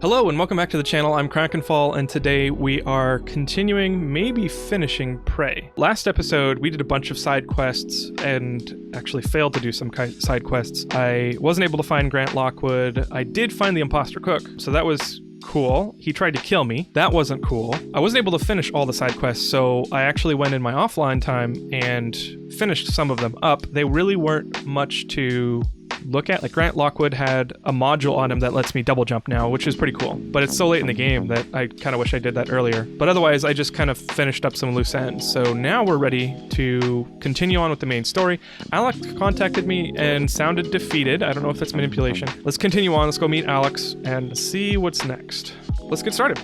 Hello and welcome back to the channel. I'm Krakenfall, and today we are continuing, maybe finishing Prey. Last episode we did a bunch of side quests and actually failed to do some side quests. I wasn't able to find Grant Lockwood. I did find the imposter cook, so that was cool. He tried to kill me. That wasn't cool. I wasn't able to finish all the side quests, so I actually went in my offline time and finished some of them up. They really weren't much to look at. Like Grant Lockwood had a module on him that lets me double jump now, which is pretty cool. But it's so late in the game that I kind of wish I did that earlier. But otherwise, I just kind of finished up some loose ends. So now we're ready to continue on with the main story. Alex contacted me and sounded defeated. I don't know if that's manipulation. Let's continue on. Let's go meet Alex and see what's next. Let's get started.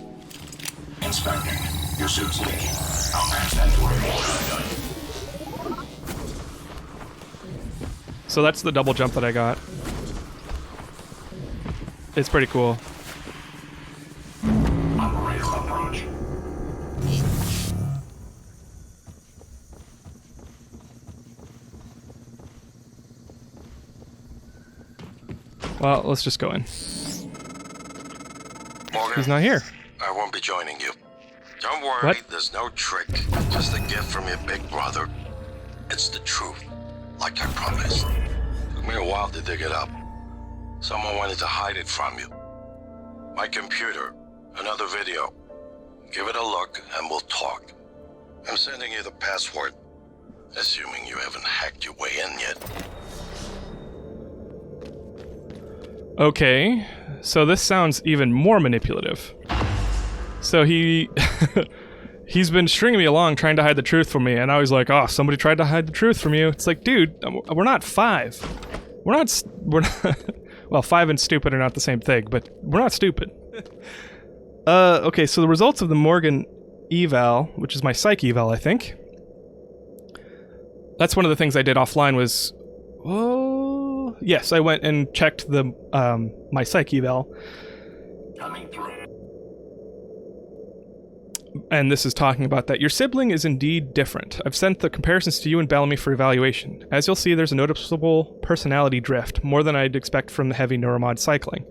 Inspecting. Your suit's leaking. I'll patch that door when I'm done. So that's the double jump that I got. It's pretty cool. Operator approach. Well, let's just go in. Morgan, He's not here. I won't be joining you. Don't worry, What? there's no trick. Just a gift from your big brother. It's the truth, like I promised. Took me a while to dig it up. Someone wanted to hide it from you. My computer, another video. Give it a look and we'll talk. I'm sending you the password, assuming you haven't hacked your way in yet. Okay, so this sounds even more manipulative. So he's been stringing me along trying to hide the truth from me, and I was like, oh, somebody tried to hide the truth from you. It's like, dude, we're not 5. We're not well, 5 and stupid are not the same thing, but we're not stupid. Okay, so the results of the Morgan eval, which is my psych eval, I think. That's one of the things I did offline was, oh, yes, I went and checked the my psych eval. Coming through. And this is talking about that. Your sibling is indeed different. I've sent the comparisons to you and Bellamy for evaluation. As you'll see, there's a noticeable personality drift, more than I'd expect from the heavy neuromod cycling.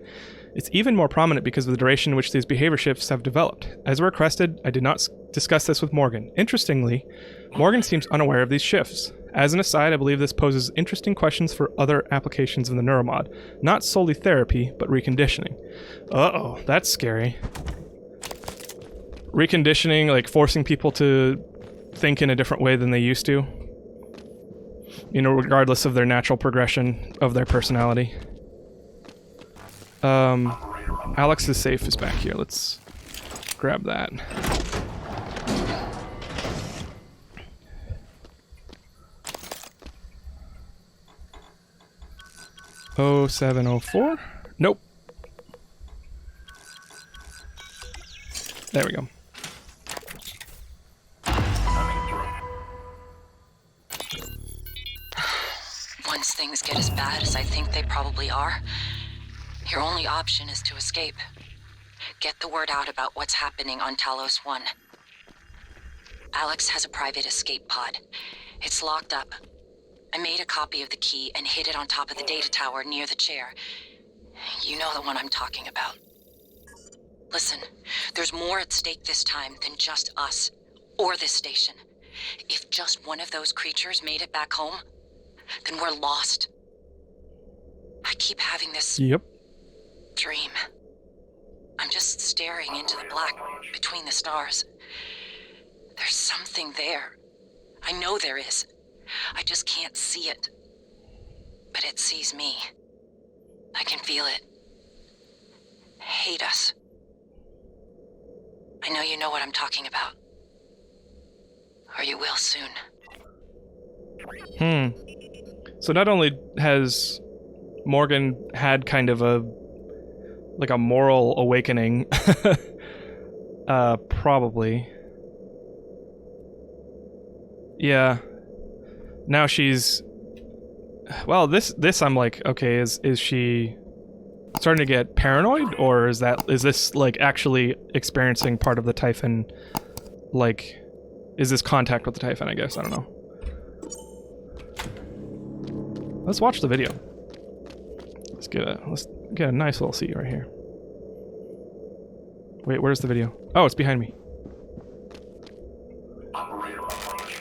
It's even more prominent because of the duration in which these behavior shifts have developed. As requested, I did not discuss this with Morgan. Interestingly, Morgan seems unaware of these shifts. As an aside, I believe this poses interesting questions for other applications of the neuromod. Not solely therapy, but reconditioning. Uh-oh, that's scary. Reconditioning, like forcing people to think in a different way than they used to. You know, regardless of their natural progression of their personality. Alex's safe is back here. Let's grab that. Oh, 0704? Nope. There we go. Once things get as bad as I think they probably are, your only option is to escape. Get the word out about what's happening on Talos 1. Alex has a private escape pod. It's locked up. I made a copy of the key and hid it on top of the data tower near the chair. You know the one I'm talking about. Listen, there's more at stake this time than just us, or this station. If just one of those creatures made it back home, then we're lost. I keep having this dream. I'm just staring into the black between the stars. There's something there. I know there is. I just can't see it. But it sees me. I can feel it. Hate us. I know you know what I'm talking about. Or you will soon. So not only has Morgan had kind of a moral awakening, probably. Yeah. Now she's, well, this I'm like, okay, is she starting to get paranoid, or is this like actually experiencing part of the Typhon? Like, is this contact with the Typhon? I guess I don't know. Let's watch the video. Let's get a nice little seat right here. Wait, where's the video? Oh, it's behind me. Operator approach.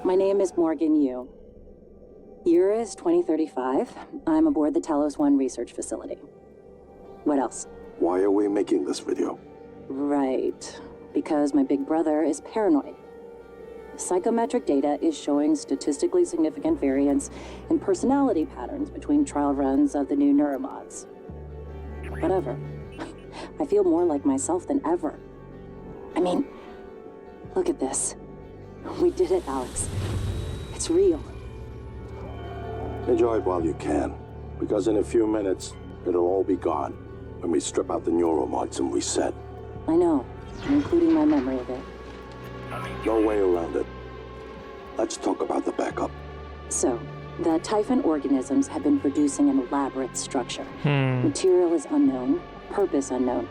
My name is Morgan Yu. Year is 2035. I'm aboard the Talos 1 research facility. What else? Why are we making this video? Right. Because my big brother is paranoid. Psychometric data is showing statistically significant variance in personality patterns between trial runs of the new neuromods. Whatever. I feel more like myself than ever. I mean, look at this. We did it, Alex. It's real. Enjoy it while you can, because in a few minutes, it'll all be gone when we strip out the neuromods and reset. I know, including my memory of it. No way around it. Let's talk about the backup. So, the Typhon organisms have been producing an elaborate structure. Material is unknown, purpose unknown.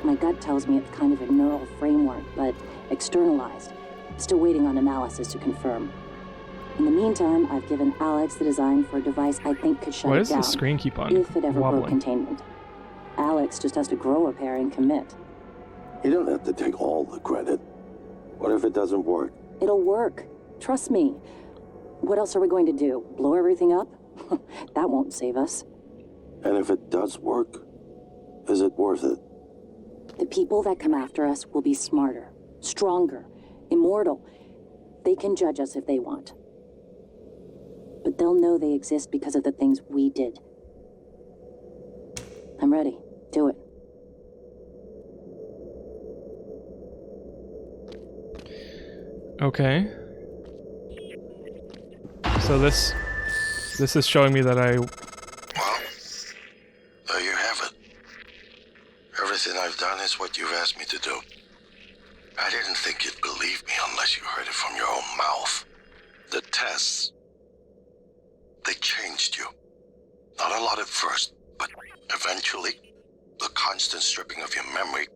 My gut tells me it's kind of a neural framework, but externalized. Still waiting on analysis to confirm. In the meantime, I've given Alex the design for a device I think could shut Why it does down. the screen keep on if it ever broke wobbling? containment. Alex just has to grow a pair and commit. You don't have to take all the credit. What if it doesn't work? It'll work. Trust me. What else are we going to do? Blow everything up? That won't save us. And if it does work, is it worth it? The people that come after us will be smarter, stronger, immortal. They can judge us if they want. But they'll know they exist because of the things we did. I'm ready. Do it. Okay. So this is showing me that I... Well, there you have it. Everything I've done is what you've asked me to do. I didn't think you'd believe me unless you heard it from your own mouth. The tests, they changed you. Not a lot at first, but eventually, the constant stripping of your memory,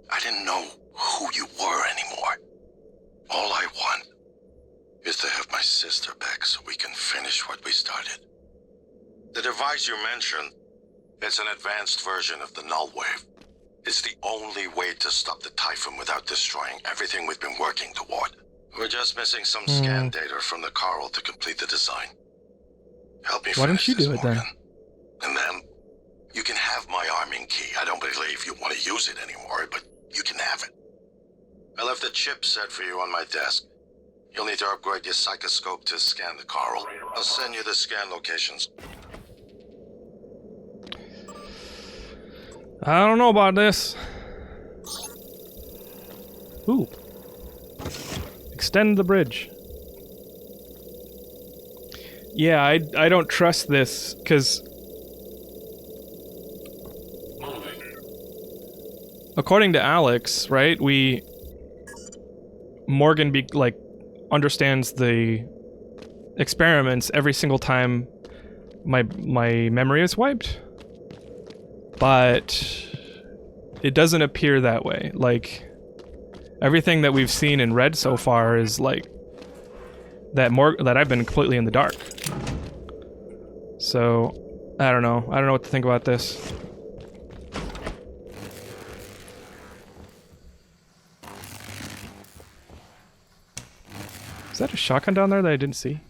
I didn't know who you were anymore. All I want is to have my sister back so we can finish what we started. The device you mentioned, it's an advanced version of the null wave. It's the only way to stop the Typhon without destroying everything we've been working toward. We're just missing some scan data from the Coral to complete the design. Help me Why don't finish you this, do it then? Morgan. And then, you can have my arming key. I don't believe you want to use it anymore, but you can have it. I left the chip set for you on my desk. You'll need to upgrade your psychoscope to scan the Coral. I'll send you the scan locations. I don't know about this. Ooh. Extend the bridge. Yeah, I don't trust this, because... according to Alex, right, Morgan understands the experiments every single time my memory is wiped. But it doesn't appear that way. Like, everything that we've seen and read so far is like that I've been completely in the dark. So, I don't know. I don't know what to think about this. Is that a shotgun down there that I didn't see?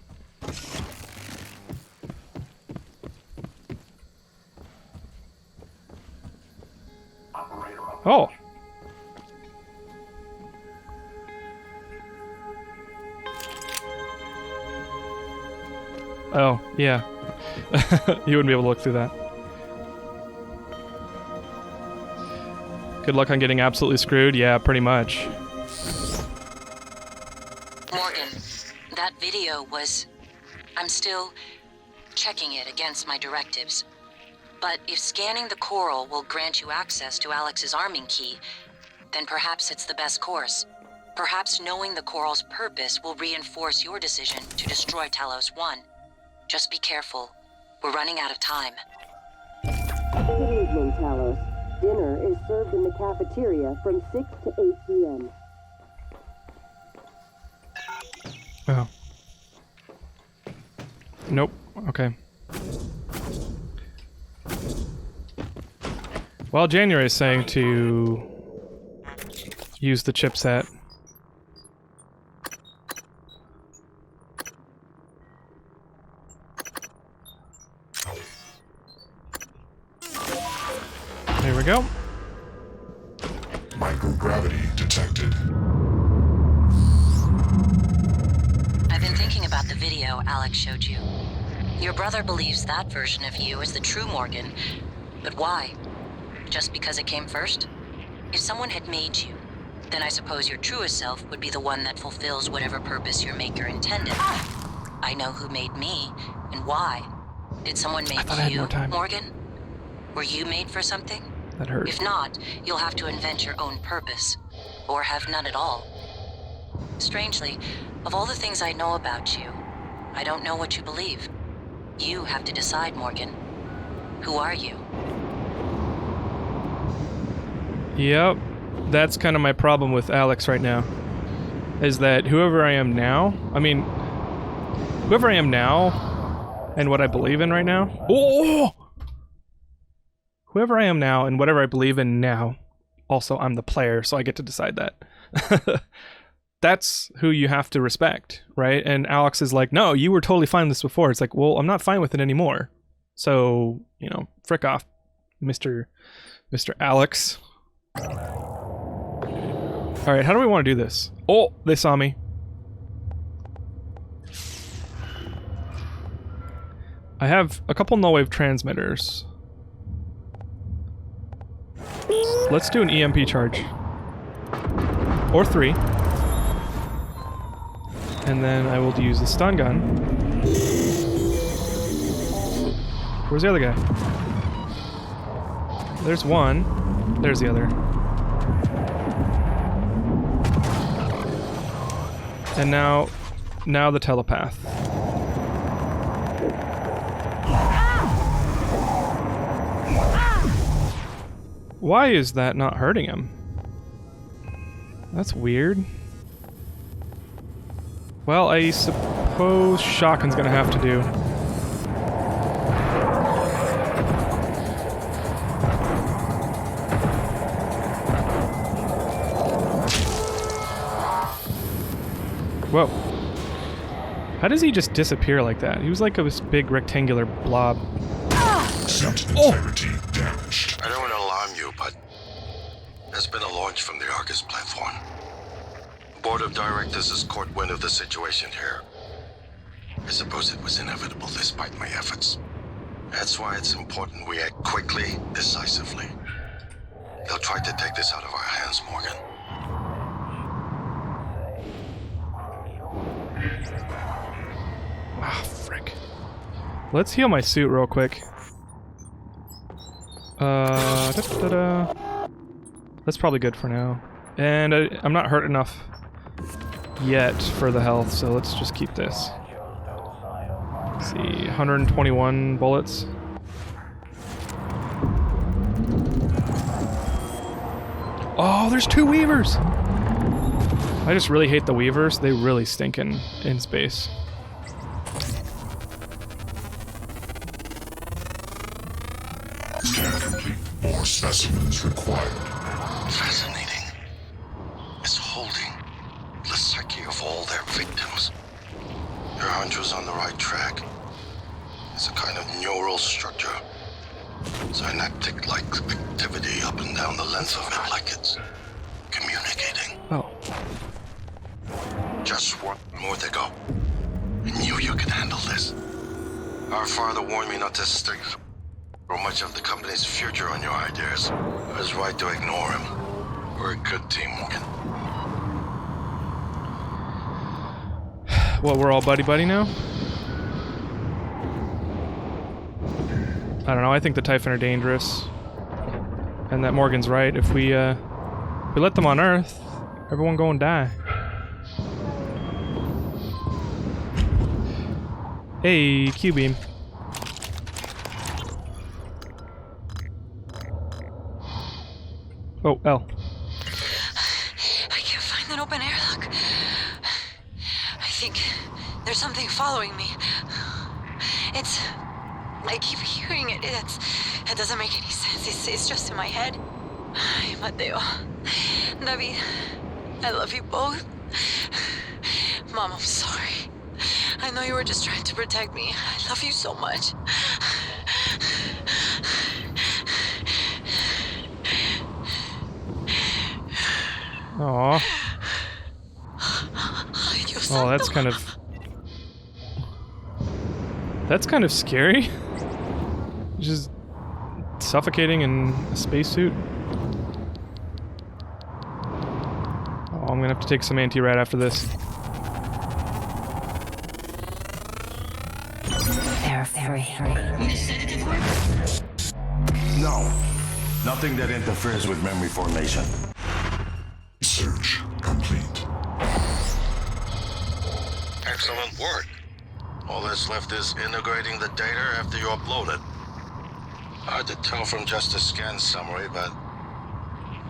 Oh! Oh, yeah. You wouldn't be able to look through that. Good luck on getting absolutely screwed. Yeah, pretty much. Morgan, that video was... I'm still checking it against my directives. But if scanning the Coral will grant you access to Alex's arming key, then perhaps it's the best course. Perhaps knowing the Coral's purpose will reinforce your decision to destroy Talos 1. Just be careful. We're running out of time. Good evening, Talos. Dinner is served in the cafeteria from 6 to 8 p.m. Oh. Nope. Okay. Well, January is saying to use the chipset. There we go. Microgravity detected. I've been thinking about the video Alex showed you. Your brother believes that version of you is the true Morgan. But why? Just because it came first? If someone had made you, then I suppose your truest self would be the one that fulfills whatever purpose your maker intended. I know who made me, and why. Did someone make you, Morgan? Were you made for something? That hurt. If not, you'll have to invent your own purpose. Or have none at all. Strangely, of all the things I know about you, I don't know what you believe. You have to decide, Morgan. Who are you? Yep. That's kind of my problem with Alex right now. Is that whoever I am now, whoever I am now and what I believe in right now. Oh! Whoever I am now and whatever I believe in now, also I'm the player, so I get to decide that. That's who you have to respect, right? And Alex is like, no, you were totally fine with this before. It's like, well, I'm not fine with it anymore. So, frick off, Mr. Alex. Alright, how do we want to do this? Oh, they saw me. I have a couple null-wave transmitters. Let's do an EMP charge. Or 3. And then I will use the stun gun. Where's the other guy? There's one. There's the other. And now the telepath. Why is that not hurting him? That's weird. Well, I suppose shotgun's gonna have to do. Whoa. How does he just disappear like that? He was like this big rectangular blob. Integrity damaged. I don't want to alarm you, but there's been a launch from the Argus platform. The board of directors has caught wind of the situation here. I suppose it was inevitable despite my efforts. That's why it's important we act quickly, decisively. They'll try to take this out of our hands, Morgan. Ah, frick. Let's heal my suit real quick. That's probably good for now. And I'm not hurt enough yet for the health, so let's just keep this. Let's see, 121 bullets. Oh, there's 2 Weavers! I just really hate the Weavers. They really stink in space. Scan complete. More specimens required. Fascinating. It's holding the psyche of all their victims. Your hunch was on the right track. It's a kind of neural structure. Synaptic-like activity up and down the length of it, like it's communicating. Oh. Just one more to go. I knew you could handle this. Our father warned me not to stick for much of the company's future on your ideas. I was right to ignore him. We're a good team, Morgan. What, we're all buddy-buddy now? I don't know, I think the Typhon are dangerous. And that Morgan's right. If we let them on Earth, everyone go and die. Hey, Q-beam. Oh, L. I can't find that open airlock. I think there's something following me. I keep hearing it. It's That doesn't make any sense. It's just in my head. Ay, Mateo. David. I love you both. Mom, I'm sorry. I know you were just trying to protect me. I love you so much. Aww. Oh, that's kind of scary. Just suffocating in a spacesuit. Oh, I'm gonna have to take some anti-rat after this. They're free. No. Nothing that interferes with memory formation. Search complete. Excellent work. All that's left is integrating the data after you upload it. Hard to tell from just a scan summary, but...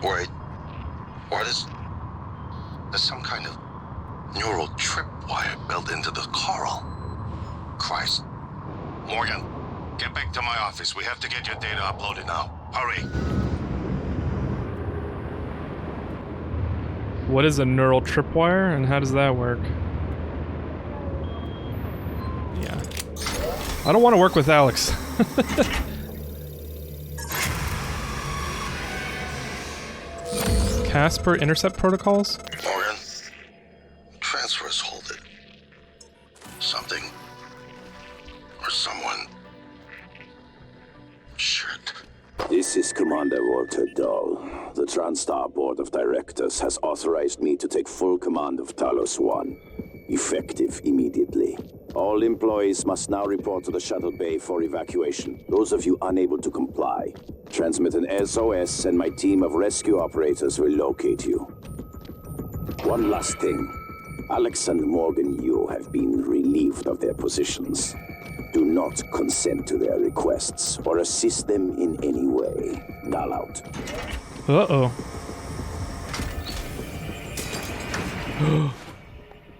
Wait. What is... There's some kind of neural tripwire built into the coral. Christ. Morgan, get back to my office. We have to get your data uploaded now. Hurry. What is a neural tripwire and how does that work? Yeah. I don't want to work with Alex. Casper intercept protocols? Morgan, transfers hold it. Something. Or someone. Shit. This is Commander Walter Dahl. The TranStar Board of Directors has authorized me to take full command of Talos 1, effective immediately. All employees must now report to the shuttle bay for evacuation. Those of you unable to comply, transmit an SOS and my team of rescue operators will locate you. One last thing. Alex and Morgan Yu have been relieved of their positions. Do not consent to their requests or assist them in any way. Dahl out. Uh-oh.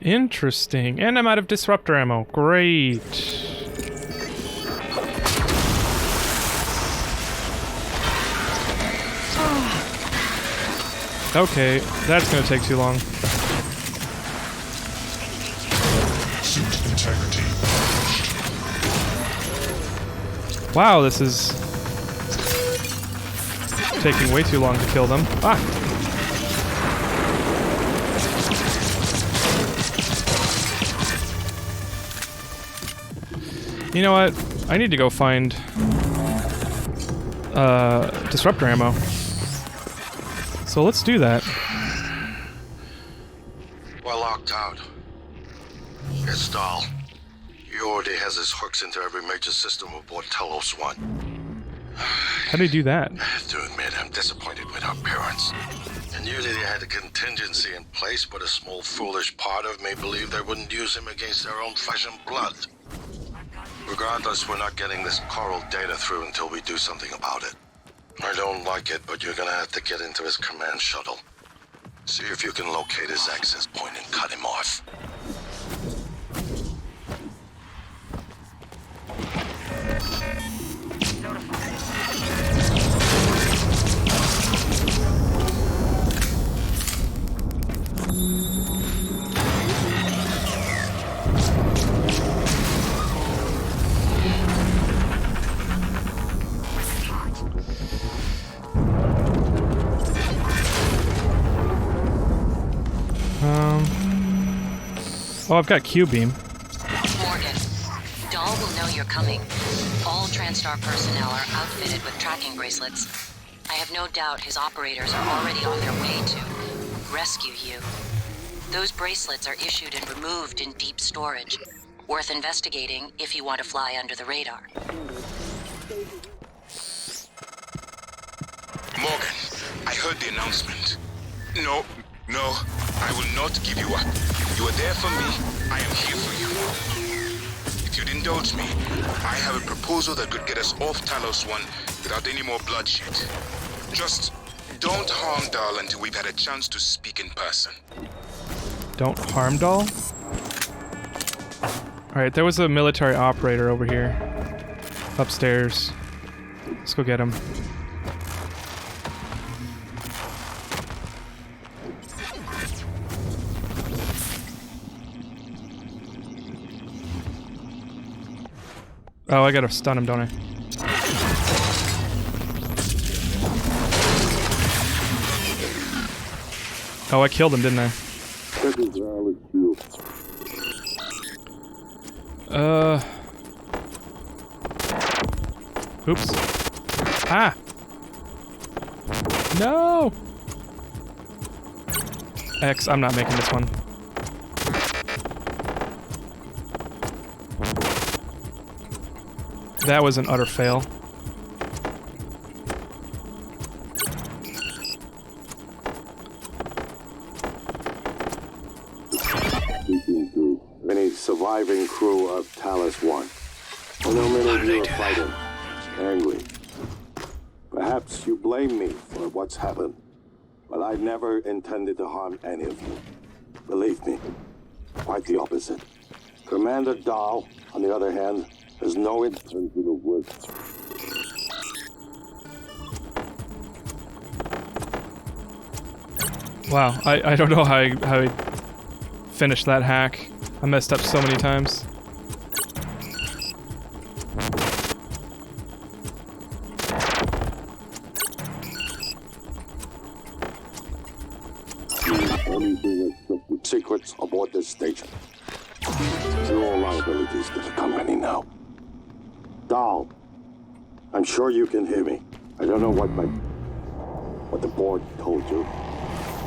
Interesting. And I'm out of disruptor ammo. Great. Okay, that's gonna take too long. Suit integrity. Wow, this is taking way too long to kill them. Ah! You know what? I need to go find disruptor ammo. So let's do that. We're locked out. It's Dahl. He already has his hooks into every major system aboard Talos 1. How do you do that? I have to admit, I'm disappointed with our parents. I knew that he had a contingency in place, but a small foolish part of me believed they wouldn't use him against their own flesh and blood. Regardless, we're not getting this coral data through until we do something about it. I don't like it, but you're gonna have to get into his command shuttle. See if you can locate his access point and cut him off. Oh, I've got Q-beam. Morgan, Dahl will know you're coming. All TranStar personnel are outfitted with tracking bracelets. I have no doubt his operators are already on their way to rescue you. Those bracelets are issued and removed in deep storage. Worth investigating if you want to fly under the radar. Morgan, I heard the announcement. No, I will not give you up. You are there for me. I am here for you. If you'd indulge me, I have a proposal that could get us off Talos 1 without any more bloodshed. Just don't harm Dahl until we've had a chance to speak in person. Don't harm Dahl? Alright, there was a military operator over here. Upstairs. Let's go get him. Oh, I gotta stun him, don't I? Oh, I killed him, didn't I? Oops. Ah! No! X, I'm not making this one. That was an utter fail. Speaking to any surviving crew of Talos 1. I know many of you are fighting, angry. Perhaps you blame me for what's happened, but I never intended to harm any of you. Believe me, quite the opposite. Commander Dahl, on the other hand, has no intention of work. Wow, I don't know how I finished that hack. I messed up so many times. Anything except the secrets aboard this station. Zero liabilities to the company now. Dahl, I'm sure you can hear me. I don't know what the board told you,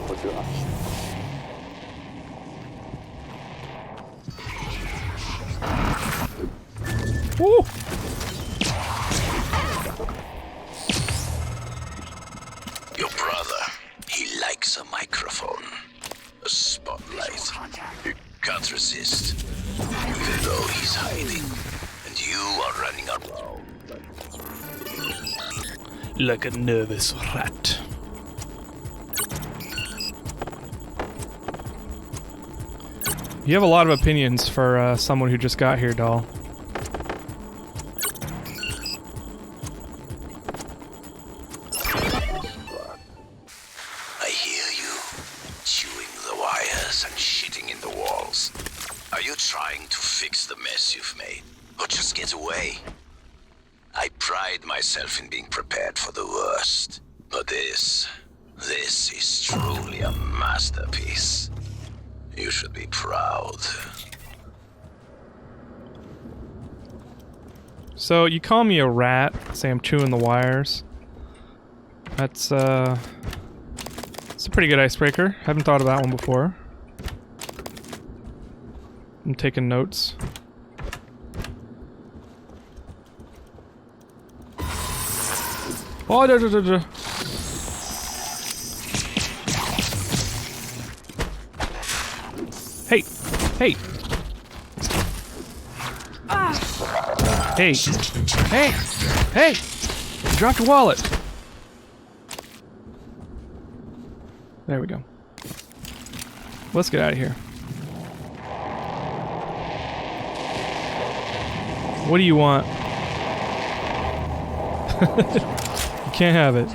but Woo! Your brother, he likes a microphone, a spotlight. He can't resist, even though he's hiding, and you are running around like a nervous rat. You have a lot of opinions for someone who just got here, Dahl. I hear you, chewing the wires and shitting in the walls. Are you trying to fix the mess you've made, or just get away? I pride myself in being prepared for the worst, but this is truly a masterpiece. You should be proud. So you call me a rat, say I'm chewing the wires. It's a pretty good icebreaker. Haven't thought of that one before. I'm taking notes. Oh, da. Hey! Hey! Hey! Hey! Hey! You dropped your wallet! There we go. Let's get out of here. What do you want? You can't have it.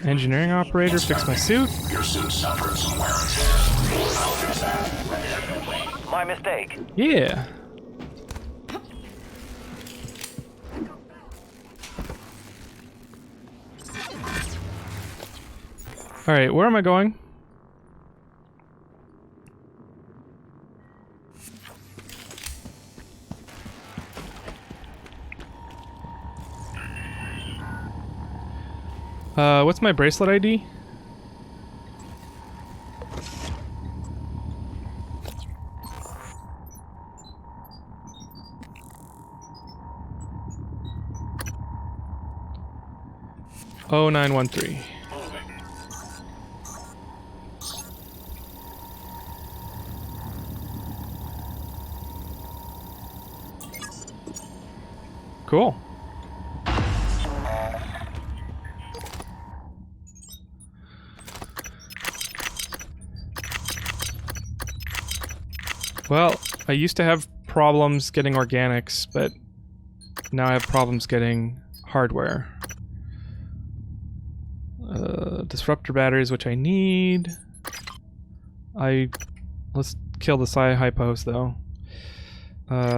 Engineering operator, fix my suit. Your suit suffers some wear and tear. I'll fix that when you're complete. My mistake. Yeah. Alright, where am I going? What's my bracelet ID? Oh, 913. Cool. Well, I used to have problems getting organics, but now I have problems getting hardware. Disruptor batteries, which I need. Let's kill the Psi Hypos though.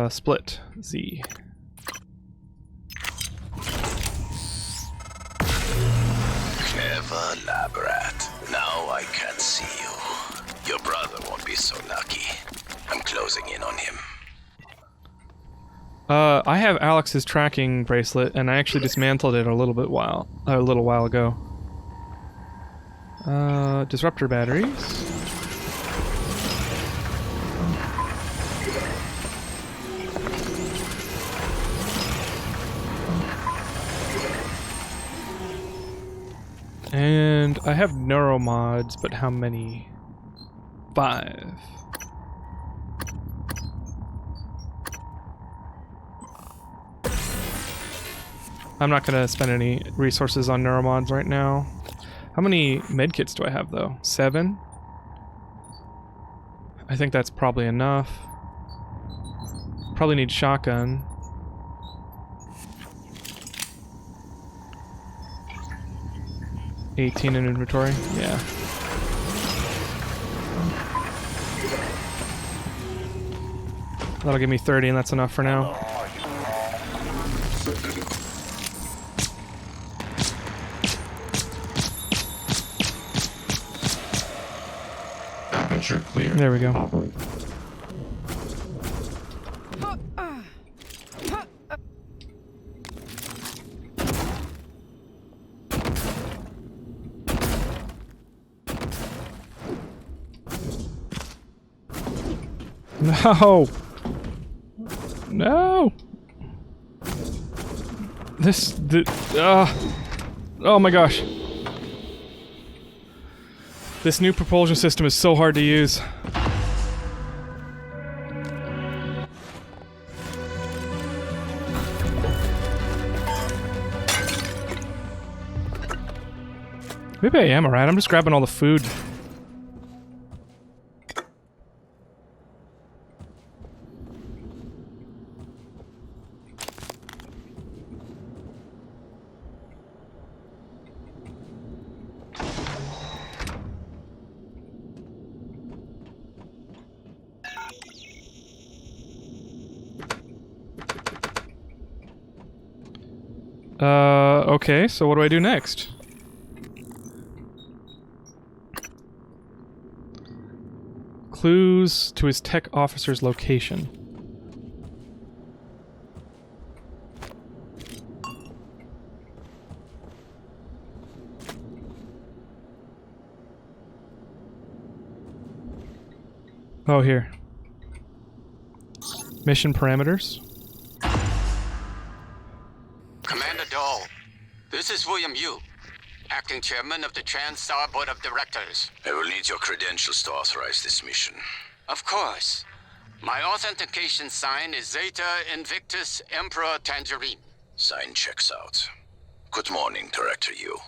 Split Z. Clever lab rat. Now I can see you. Your brother won't be so lucky. I'm closing in on him. I have Alex's tracking bracelet, and I actually dismantled it a little while ago. Disruptor batteries. And I have neuromods, but how many? 5. I'm not gonna spend any resources on neuromods right now. How many medkits do I have though? 7? I think that's probably enough. Probably need shotgun. $18 in inventory? Yeah. That'll give me 30 and that's enough for now. Aperture clear. There we go. No! No! Oh my gosh. This new propulsion system is so hard to use. Maybe I am alright, I'm just grabbing all the food. Okay, so what do I do next? Clues to his tech officer's location. Oh, here. Mission parameters. Commander Dahl, this is William Yu, acting chairman of the TranStar Board of Directors. I will need your credentials to authorize this mission. Of course. My authentication sign is Zeta Invictus Emperor Tangerine. Sign checks out. Good morning, Director Yu.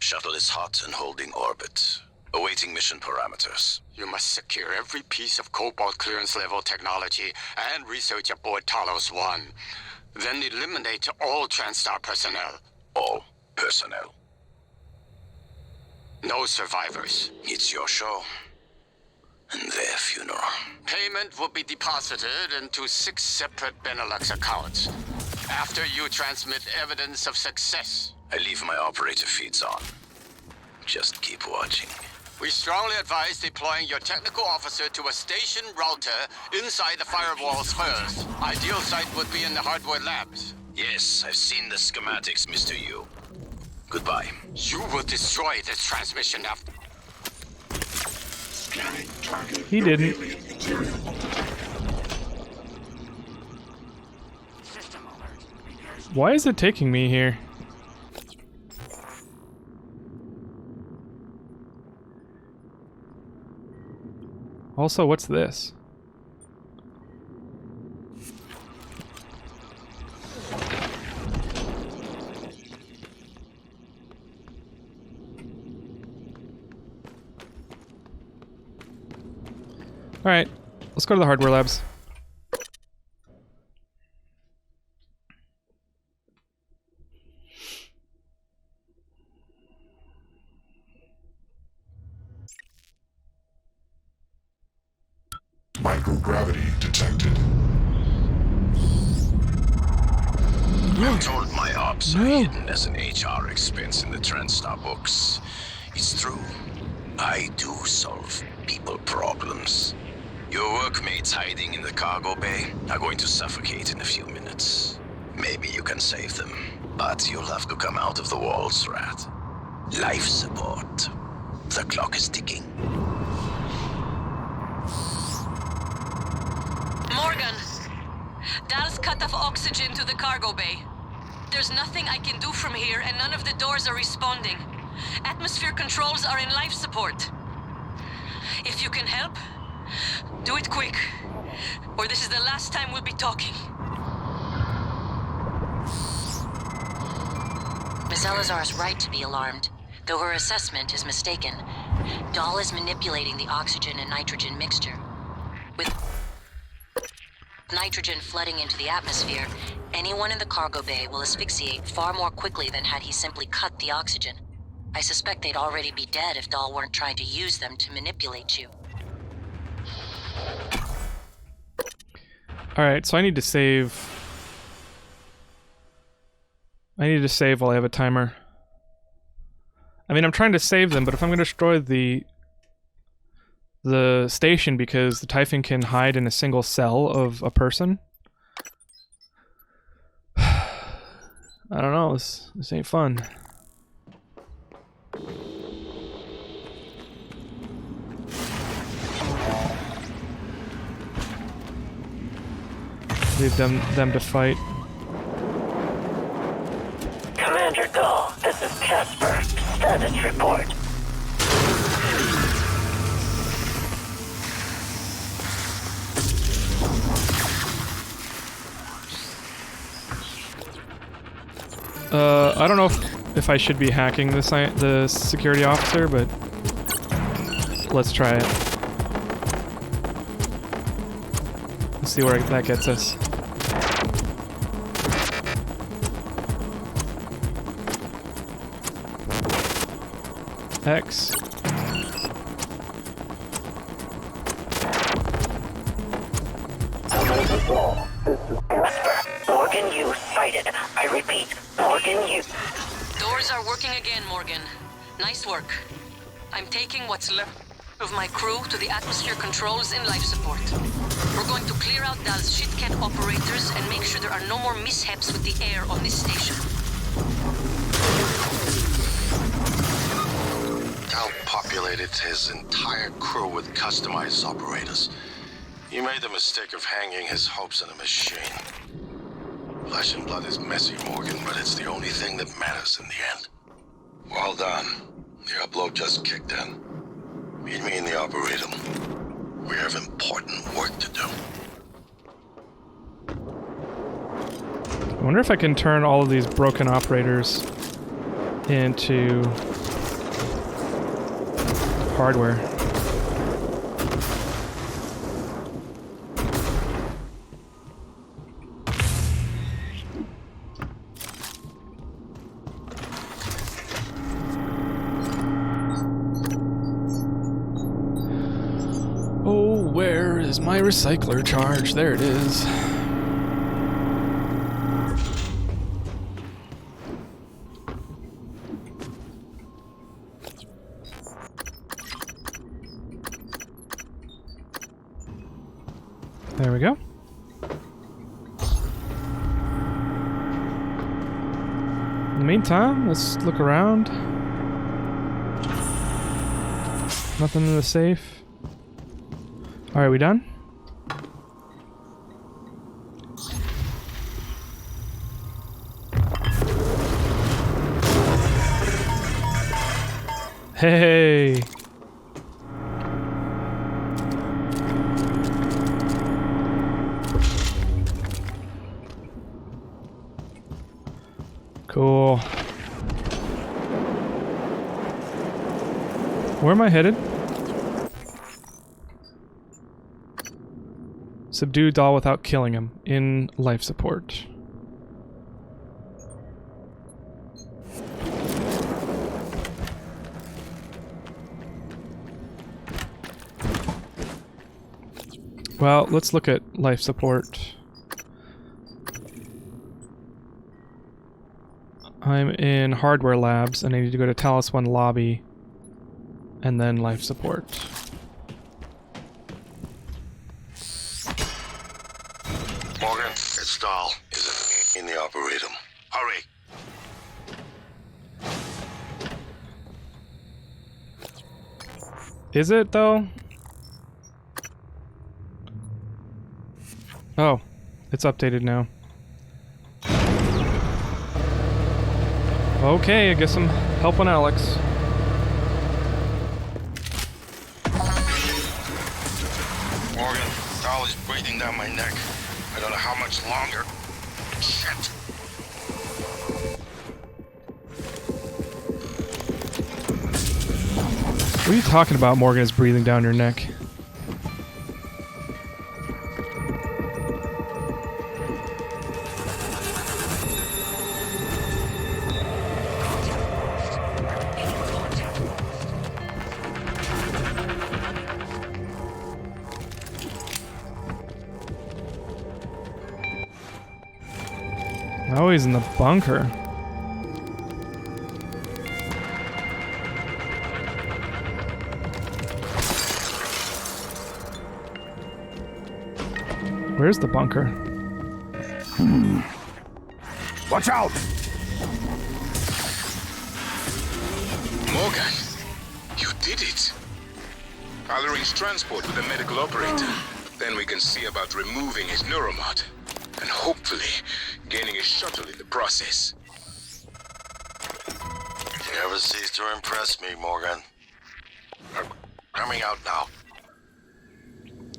Shuttle is hot and holding orbit. Awaiting mission parameters. You must secure every piece of Cobalt clearance level technology and research aboard Talos 1. Then eliminate all TranStar personnel. All personnel. No survivors. It's your show. And their funeral. Payment will be deposited into 6 separate Benelux accounts. After you transmit evidence of success. I leave my operator feeds on. Just keep watching. We strongly advise deploying your technical officer to a station router inside the firewalls first. Ideal site would be in the hardware labs. Yes, I've seen the schematics, Mr. Yu. Goodbye. You will destroy this transmission after. Scanning target. He didn't. Alien material. Why is it taking me here? Also, what's this? Alright, let's go to the hardware labs. Microgravity detected. I'm told my ops are hidden as an HR expense in the TranStar books. It's true. I do solve people problems. Your workmates hiding in the cargo bay are going to suffocate in a few minutes. Maybe you can save them, but you'll have to come out of the walls, Rat. Life support. The clock is ticking. Morgan! Dal's cut off oxygen to the cargo bay. There's nothing I can do from here, and none of the doors are responding. Atmosphere controls are in life support. If you can help, do it quick, or this is the last time we'll be talking. Miss Elazar is right to be alarmed, though her assessment is mistaken. Dahl is manipulating the oxygen and nitrogen mixture. With nitrogen flooding into the atmosphere, anyone in the cargo bay will asphyxiate far more quickly than had he simply cut the oxygen. I suspect they'd already be dead if Dahl weren't trying to use them to manipulate you. Alright, so I need to save. I need to save while I have a timer. I mean, I'm trying to save them, but if I'm going to destroy the station because the Typhon can hide in a single cell of a person, I don't know, this ain't fun. Leave them to fight. Commander Dahl, this is Casper. Status report. I don't know if I should be hacking the security officer, but let's try it. Let's see where that gets us. X. Morgan, you sighted. I repeat, Morgan, you. Doors are working again, Morgan. Nice work. I'm taking what's left of my crew to the atmosphere controls in life support. We're going to clear out Dal's shitcat operators and make sure there are no more mishaps with the air on this station. Dal populated his entire crew with customized operators. He made the mistake of hanging his hopes on a machine. Flesh and blood is messy, Morgan, but it's the only thing that matters in the end. Well done. The upload just kicked in. Meet me in the operator. We have important work to do. I wonder if I can turn all of these broken operators into hardware. Oh, where is my recycler charge? There it is. There we go. In the meantime, let's look around. Nothing in the safe. Alright, we done? Hey! Cool. Where am I headed? Subdue Dahl without killing him. In life support. Well, let's look at life support. I'm in hardware labs, and I need to go to Talos 1 lobby, and then life support. Morgan, it's Dahl. Is it in the Arboretum? Hurry! Is it, though? Oh, it's updated now. Okay, I guess I'm helping Alex. Morgan, Dahl is breathing down my neck. I don't know how much longer. Shit! What are you talking about, Morgan is breathing down your neck? Oh, he's in the bunker. Where's the bunker? Watch out! Morgan, you did it. I'll arrange transport with the medical operator. Then we can see about removing his neuromod. And hopefully, gaining a shuttle in the process. You never cease to impress me, Morgan. I'm coming out now.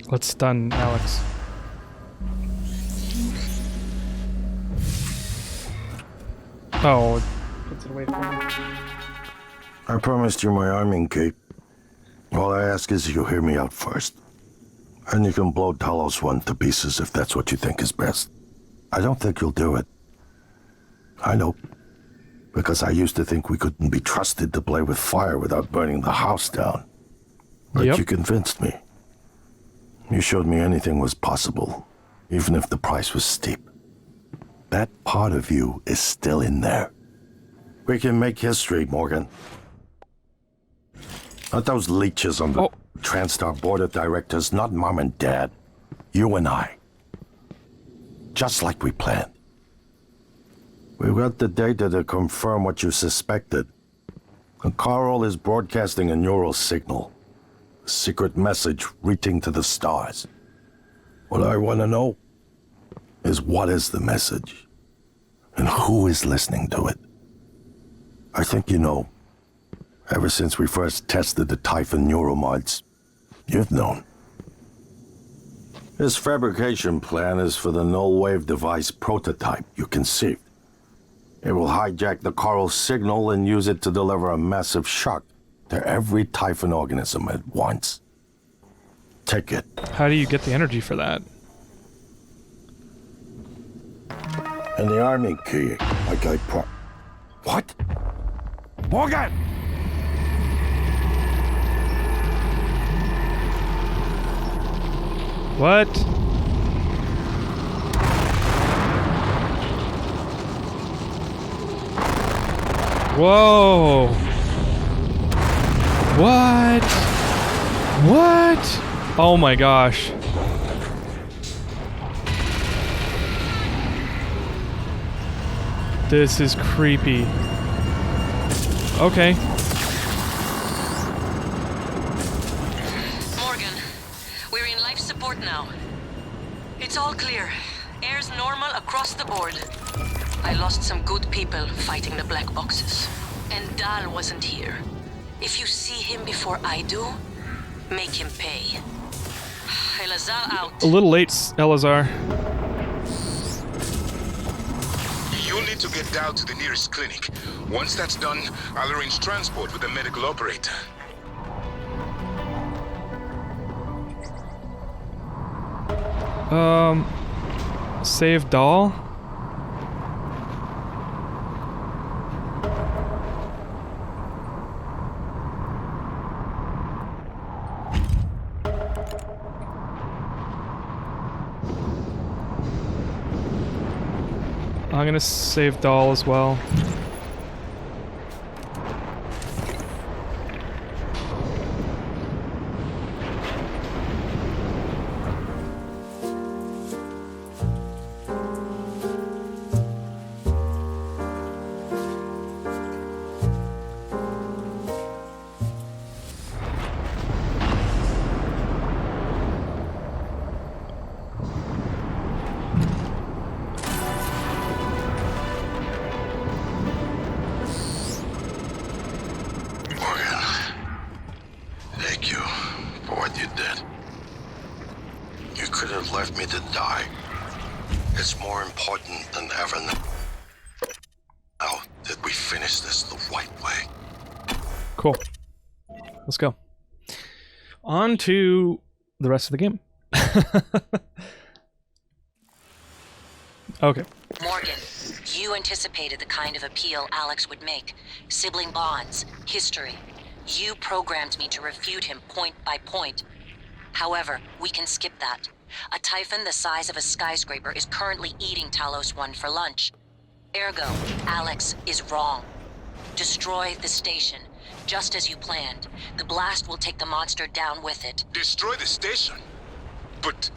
Let's stun Alex. Oh, puts it away from me. I promised you my arming key. All I ask is you hear me out first. And you can blow Talos 1 to pieces if that's what you think is best. I don't think you'll do it. I know. Because I used to think we couldn't be trusted to play with fire without burning the house down. But Yep. you convinced me. You showed me anything was possible, even if the price was steep. That part of you is still in there. We can make history, Morgan. Not those leeches on the TranStar board of directors, not Mom and Dad. You and I. Just like we planned. We've got the data to confirm what you suspected. And Carl is broadcasting a neural signal. A secret message reaching to the stars. What I want to know is what is the message? And who is listening to it? I think you know. Ever since we first tested the Typhon neuromods, you've known. This fabrication plan is for the null-wave device prototype you conceived. It will hijack the Carl signal and use it to deliver a massive shock to every Typhon organism at once. Take it. How do you get the energy for that? And the army key, like I What? Morgan! What? Whoa! What? What? Oh my gosh. This is creepy. Okay. Morgan, we're in life support now. It's all clear. Air's normal across the board. I lost some good people fighting the black boxes. And Dahl wasn't here. If you see him before I do, make him pay. Elazar out. A little late, Elazar. You'll need to get down to the nearest clinic. Once that's done, I'll arrange transport with the medical operator. Save Dahl? I'm gonna save Dahl as well. Thank you for what you did. You could have left me to die. It's more important than ever now that we finish this the right way. Cool. Let's go. On to the rest of the game. Okay. Morgan, you anticipated the kind of appeal Alex would make. Sibling bonds, history. You programmed me to refute him point by point. However, we can skip that. A Typhon the size of a skyscraper is currently eating Talos 1 for lunch. Ergo, Alex is wrong. Destroy the station, just as you planned. The blast will take the monster down with it. Destroy the station? But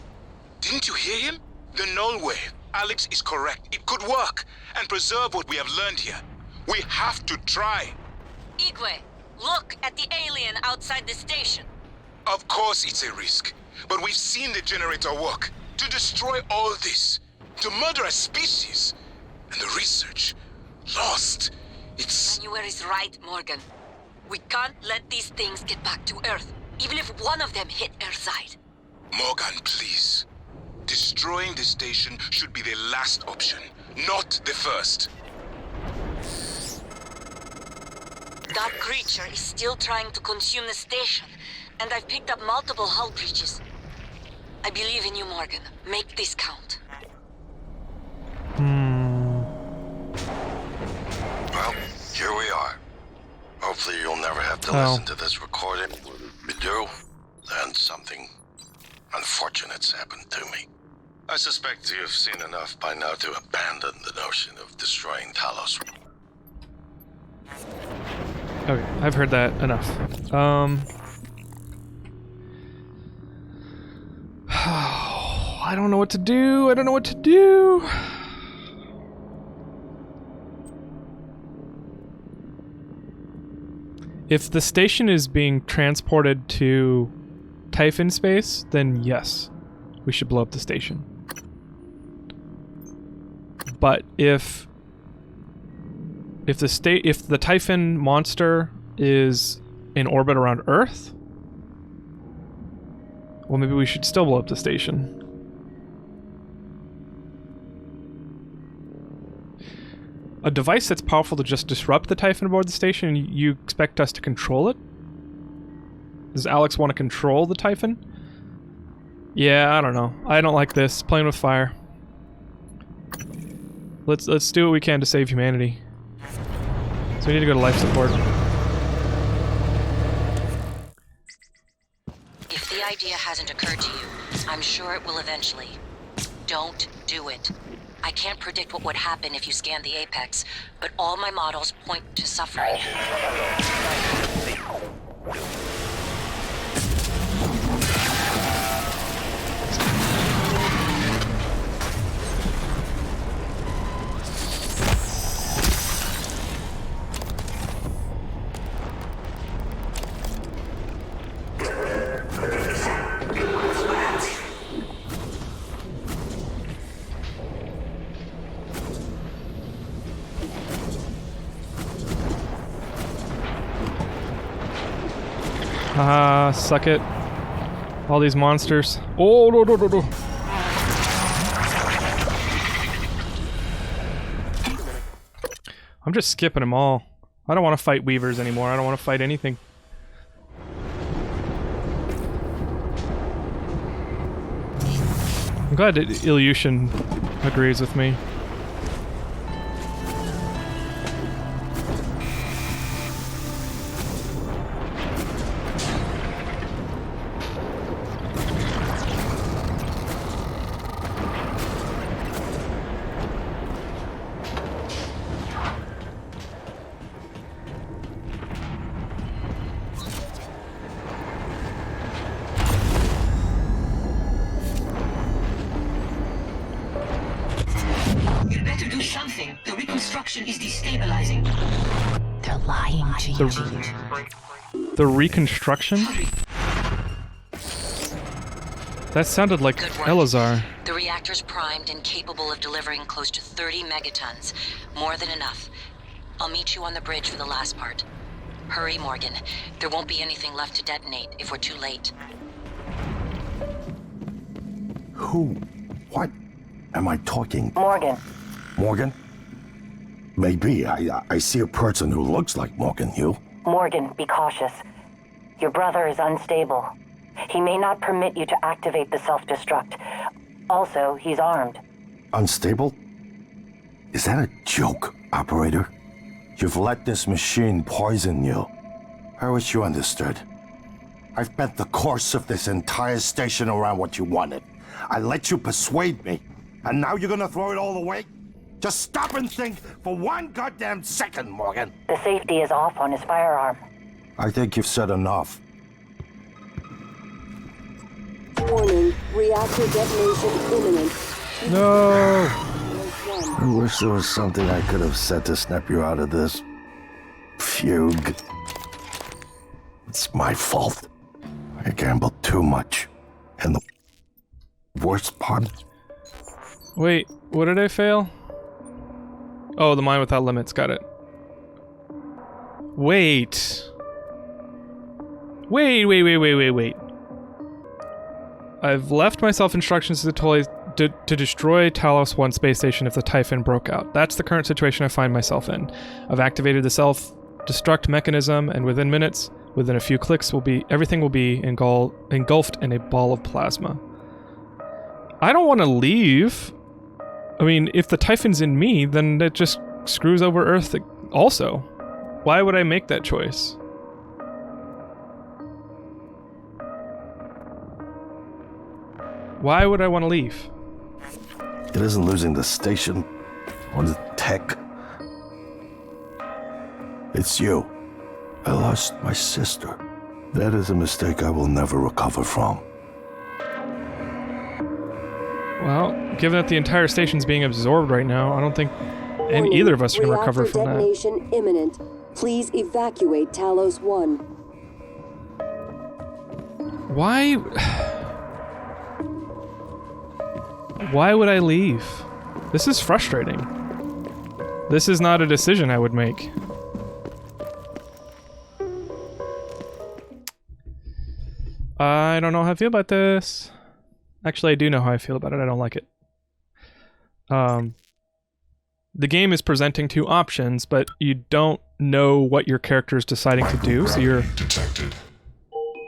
didn't you hear him? The null wave. Alex is correct. It could work and preserve what we have learned here. We have to try. Igwe, look at the alien outside the station. Of course it's a risk, but we've seen the generator work. To destroy all this, to murder a species, and the research lost. It's... January's right, Morgan. We can't let these things get back to Earth, even if one of them hit Earthside. Morgan, please. Destroying the station should be the last option, not the first. That creature is still trying to consume the station, and I've picked up multiple hull breaches. I believe in you, Morgan. Make this count. Well, here we are. Hopefully you'll never have to listen to this recording. If you do, then something unfortunate's happened to me. I suspect you've seen enough by now to abandon the notion of destroying Talos. Okay, I've heard that enough. I don't know what to do. I don't know what to do. If the station is being transported to Typhon space, then yes, we should blow up the station. But if the Typhon monster is in orbit around Earth, well, maybe we should still blow up the station. A device that's powerful to just disrupt the Typhon aboard the station, you expect us to control it? Does Alex want to control the Typhon? Yeah, I don't know. I don't like this. Playing with fire. Let's do what we can to save humanity. So we need to go to life support. If the idea hasn't occurred to you, I'm sure it will eventually. Don't do it. I can't predict what would happen if you scan the Apex, but all my models point to suffering. Haha, suck it. All these monsters. Oh, no, no, no, no. I'm just skipping them all. I don't want to fight Weavers anymore. I don't want to fight anything. I'm glad that Ilyushin agrees with me. something. The reconstruction is destabilizing. They're lying to you. The reconstruction? That sounded like Good work. Elazar. The reactor's primed and capable of delivering close to 30 megatons. More than enough. I'll meet you on the bridge for the last part. Hurry, Morgan. There won't be anything left to detonate if we're too late. Who? What am I talking? Morgan. Morgan? Maybe. I see a person who looks like Morgan. You? Morgan, be cautious. Your brother is unstable. He may not permit you to activate the self-destruct. Also, he's armed. Unstable? Is that a joke, operator? You've let this machine poison you. I wish you understood. I've bent the course of this entire station around what you wanted. I let you persuade me, and now you're gonna throw it all away? Just stop and think for one goddamn second, Morgan. The safety is off on his firearm. I think you've said enough. Warning, reactor detonation imminent. No! I wish there was something I could have said to snap you out of this fugue. It's my fault. I gambled too much. And the worst part... Wait, what did I fail? Oh, the Mind Without Limits, got it. Wait. Wait. I've left myself instructions to destroy Talos 1 space station if the Typhon broke out. That's the current situation I find myself in. I've activated the self-destruct mechanism, and within minutes, within a few clicks, everything will be engulfed in a ball of plasma. I don't want to leave. I mean, if the Typhon's in me, then it just screws over Earth also. Why would I make that choice? Why would I want to leave? It isn't losing the station or the tech. It's you. I lost my sister. That is a mistake I will never recover from. Well, given that the entire station's being absorbed right now, I don't think either of us can recover from that. Detonation imminent. Please evacuate Talos 1. Why? Why would I leave? This is frustrating. This is not a decision I would make. I don't know how I feel about this. Actually, I do know how I feel about it. I don't like it. The game is presenting two options, but you don't know what your character is deciding to do, so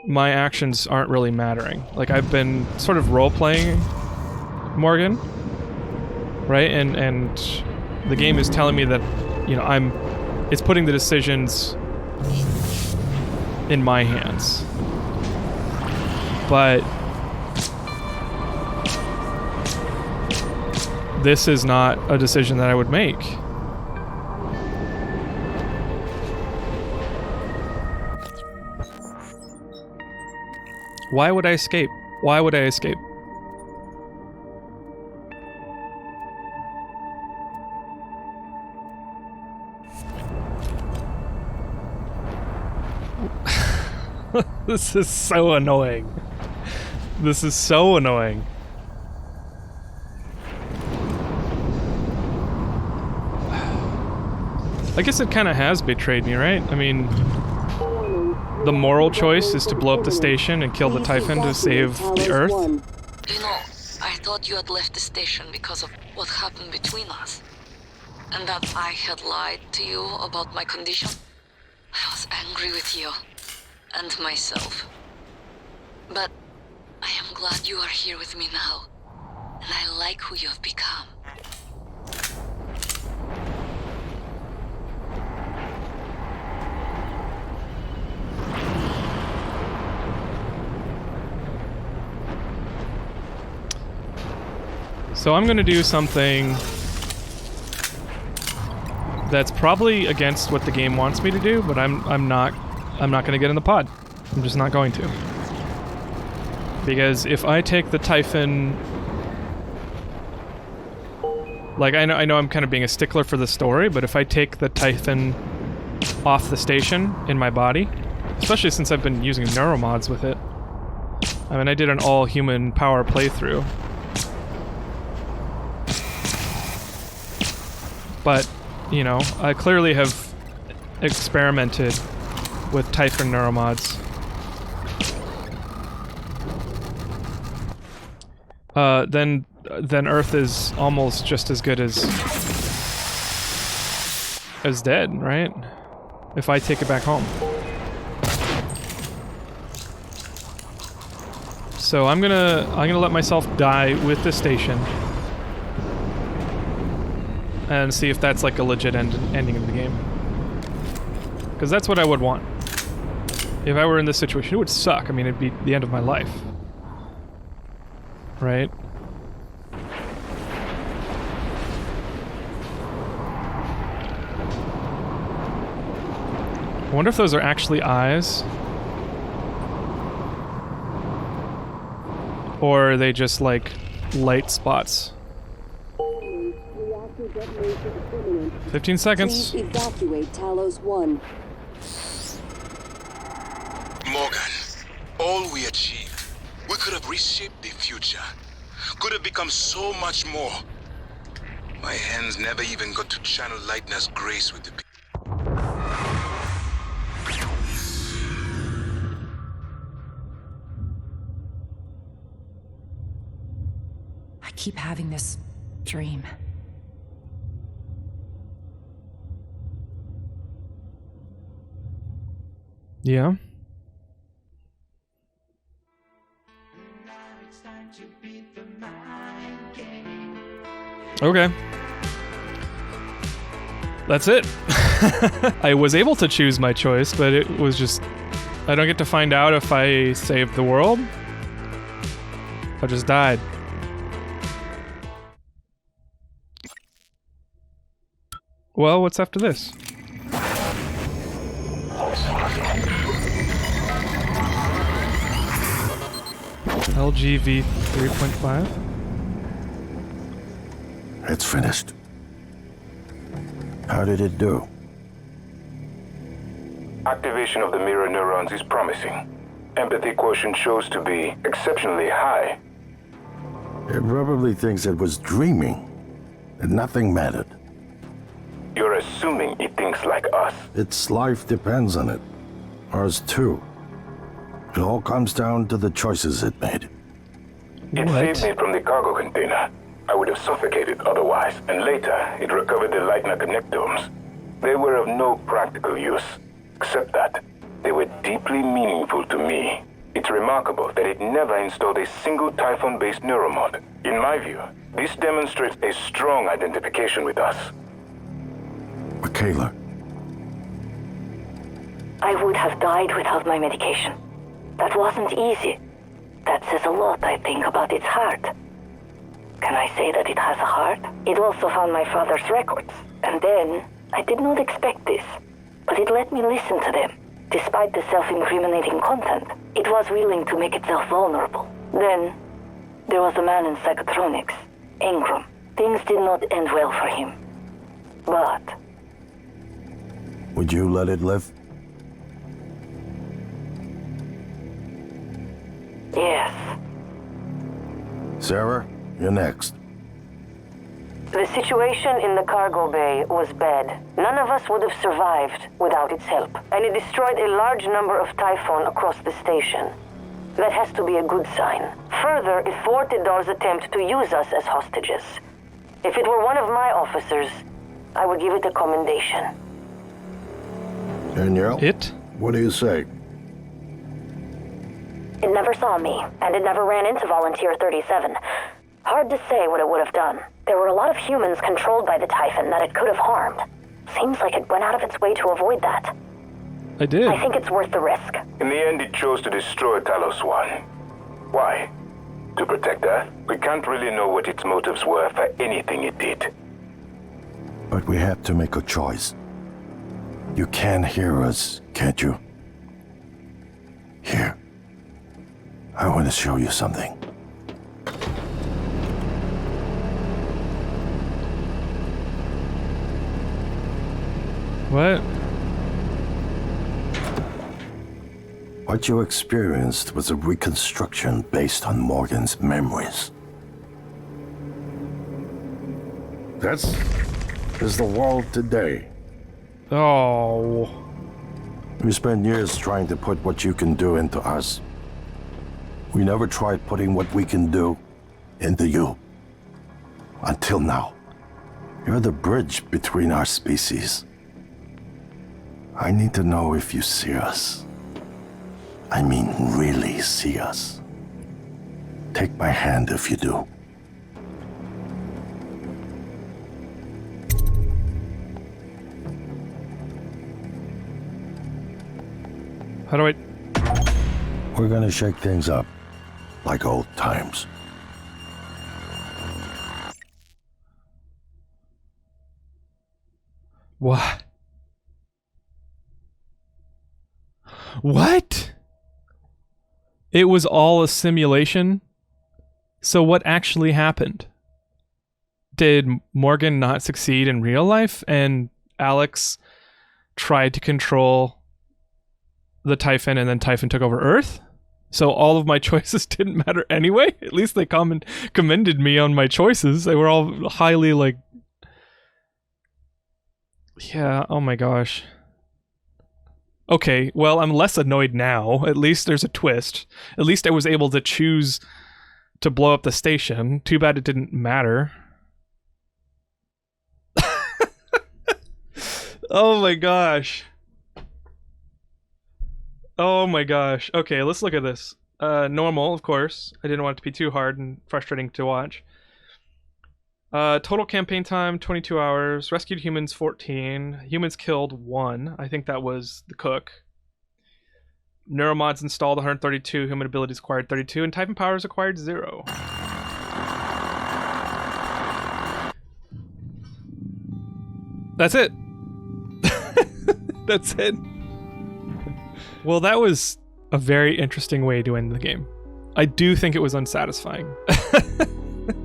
my actions aren't really mattering. Like, I've been sort of role-playing Morgan, right? And the game is telling me that, you know, it's putting the decisions in my hands. But this is not a decision that I would make. Why would I escape? Why would I escape? This is so annoying. This is so annoying. I guess it kind of has betrayed me, right? I mean, the moral choice is to blow up the station and kill the Typhon to save the Earth. You know, I thought you had left the station because of what happened between us. And that I had lied to you about my condition. I was angry with you. And myself. But I am glad you are here with me now. And I like who you have become. So I'm gonna do something that's probably against what the game wants me to do, but I'm not gonna get in the pod. I'm just not going to. Because if I take the Typhon Like, I know I'm kind of being a stickler for the story, but if I take the Typhon off the station in my body, especially since I've been using neuromods with it. I mean, I did an all-human power playthrough. But, you know, I clearly have experimented with Typhon neuromods. Then Earth is almost just as good as dead, right? If I take it back home. So I'm gonna let myself die with the station and see if that's like a legit ending of the game. Because that's what I would want. If I were in this situation, it would suck. I mean, it'd be the end of my life. Right? I wonder if those are actually eyes. Or are they just like light spots? 15 seconds. Please evacuate Talos 1. Morgan, all we achieved, we could have reshaped the future. Could have become so much more. My hands never even got to channel Lightner's grace with the people. I keep having this dream. Yeah. Okay. That's it. I was able to choose my choice, but it was just... I don't get to find out if I saved the world. I just died. Well, what's after this? LGV 3.5? It's finished. How did it do? Activation of the mirror neurons is promising. Empathy quotient shows to be exceptionally high. It probably thinks it was dreaming, and nothing mattered. You're assuming it thinks like us. Its life depends on it. Ours too. It all comes down to the choices it made. It saved me from the cargo container. I would have suffocated otherwise, and later it recovered the Lightner connectomes. They were of no practical use, except that they were deeply meaningful to me. It's remarkable that it never installed a single Typhon-based neuromod. In my view, this demonstrates a strong identification with us. Michaela. I would have died without my medication. That wasn't easy. That says a lot, I think, about its heart. Can I say that it has a heart? It also found my father's records. And then, I did not expect this, but it let me listen to them. Despite the self-incriminating content, it was willing to make itself vulnerable. Then, there was a man in psychotronics, Ingram. Things did not end well for him. But... Would you let it live? yes. Sarah, you're next. The situation in the cargo bay was bad. None of us would have survived without its help, and it destroyed a large number of Typhon across the station. That has to be a good sign. Further, it thwarted Dar's attempt to use us as hostages. If it were one of my officers, I would give it a commendation. Danielle? It? What do you say? It never saw me, and it never ran into Volunteer 37. Hard to say what it would have done. There were a lot of humans controlled by the Typhon that it could have harmed. Seems like it went out of its way to avoid that. I did. I think it's worth the risk. In the end, it chose to destroy Talos 1. Why? To protect Earth? We can't really know what its motives were for anything it did. But we have to make a choice. You can hear us, can't you? Here. I want to show you something. What? What you experienced was a reconstruction based on Morgan's memories. This is the world today. Oh. We spent years trying to put what you can do into us. We never tried putting what we can do into you. Until now. You're the bridge between our species. I need to know if you see us. I mean, really see us. Take my hand if you do. How do I... We're gonna shake things up, like old times. What? What? It was all a simulation? So what actually happened? Did Morgan not succeed in real life and Alex tried to control the Typhon and then Typhon took over Earth? So all of my choices didn't matter anyway? At least they commended me on my choices. They were all highly like... Yeah, oh my gosh. Okay, well, I'm less annoyed now. At least there's a twist. At least I was able to choose to blow up the station. Too bad it didn't matter. Oh my gosh. Oh my gosh. Okay, let's look at this. Normal, of course. I didn't want it to be too hard and frustrating to watch. Total campaign time, 22 hours. Rescued humans, 14. Humans killed, 1. I think that was the cook. Neuromods installed, 132. Human abilities acquired, 32. And Typhon powers acquired, 0. That's it. That's it. Well, that was a very interesting way to end the game. I do think it was unsatisfying.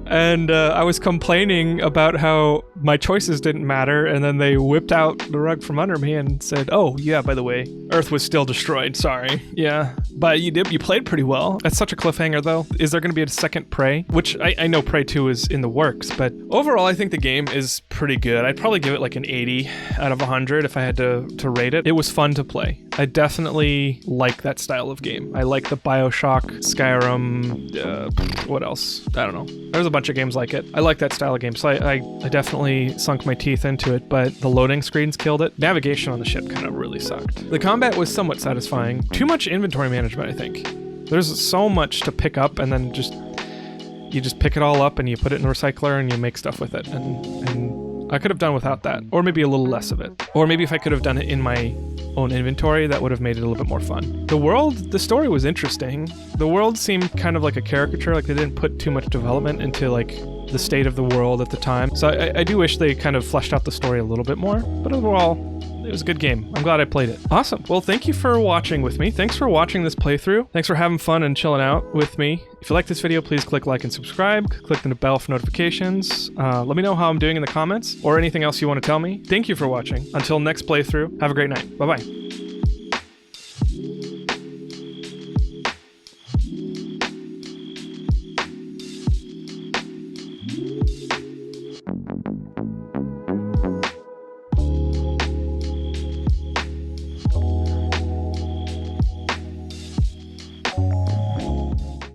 And I was complaining about how my choices didn't matter, and then they whipped out the rug from under me and said, oh, yeah, by the way, Earth was still destroyed, sorry. Yeah, but you played pretty well. That's such a cliffhanger, though. Is there going to be a second Prey? Which I know Prey 2 is in the works, but overall, I think the game is pretty good. I'd probably give it like an 80 out of 100 if I had to rate it. It was fun to play. I definitely like that style of game. I like the BioShock, Skyrim, what else? I don't know. There's a bunch of games like it. I like that style of game, so I definitely sunk my teeth into it, but the loading screens killed it. Navigation on the ship kind of really sucked. The combat was somewhat satisfying. Too much inventory management, I think. There's so much to pick up, and then you just pick it all up and you put it in a recycler and you make stuff with it, and I could have done without that, or maybe a little less of it. Or maybe if I could have done it in my own inventory, that would have made it a little bit more fun. The story was interesting. The world seemed kind of like a caricature, like they didn't put too much development into like the state of the world at the time. So I do wish they kind of fleshed out the story a little bit more, but overall, it was a good game. I'm glad I played it. Awesome. Well, thank you for watching with me. Thanks for watching this playthrough. Thanks for having fun and chilling out with me. If you like this video, please click like and subscribe. Click the bell for notifications. Let me know how I'm doing in the comments or anything else you want to tell me. Thank you for watching. Until next playthrough, have a great night. Bye-bye.